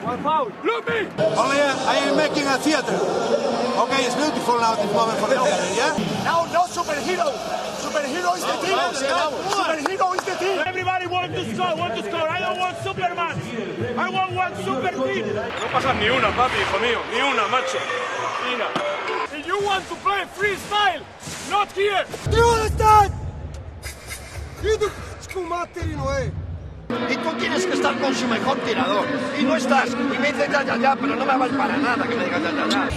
Look me! Only I am making a theater. Okay, it's beautiful now this moment for the theater, yeah? Now, no superhero. Superhero is the team. Superhero is the team. Everybody wants to score. I don't want Superman. I want one super team. No pasas ni una, papi, hijo mío. Ni una, macho. Mira. If you want to play freestyle, not here. Do you understand? You do materino, Y tú tienes que estar con su mejor tirador. Y no estás. Y me dices ya, pero no me vale para nada que me digas ya.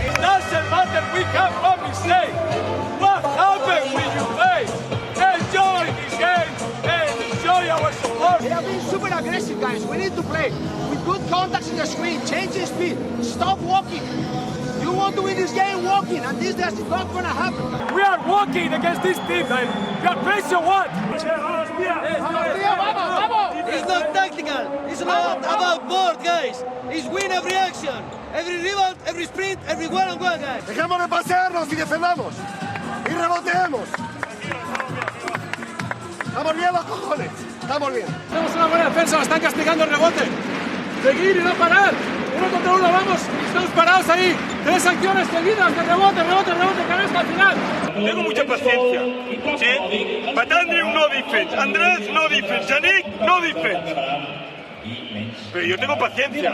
It doesn't matter, we have one mistake. What happened when you play? Enjoy this game and enjoy our support. They are being super aggressive, guys. We need to play with good contacts in the screen. Change the speed. Stop walking. You want to win this game walking, and this is not going to happen. We are walking against this team, man. You are crazy or what? It's not tactical. It's not about board, guys. It's win every action. Every rebound, every sprint, every one-on-one, guys. Dejemos de pasearnos y defendamos. Y reboteemos. Estamos bien los cojones. Estamos bien. Tenemos una buena defensa, nos están castigando el rebote. Seguir y no parar. 1 contra 1, vamos. Estamos parados ahí. 3 acciones seguidas de rebote, canasta al final. Tengo mucha paciencia. ¿Sí? But Andrew, no defense. Andrés, no defense. Yannick, no defense. Pero yo tengo paciencia.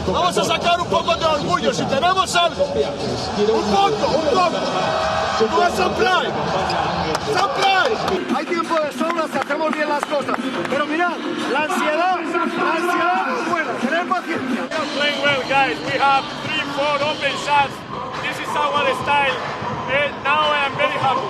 Vamos a sacar un poco de orgullo. Si tenemos algo. Un poco. Tú vas a play. Hay tiempo de sobra si hacemos bien las cosas. Pero mirad, la ansiedad es buena. Tener paciencia. We are playing well, guys. We have 3-4 open shots. This is our style. And now I am very happy.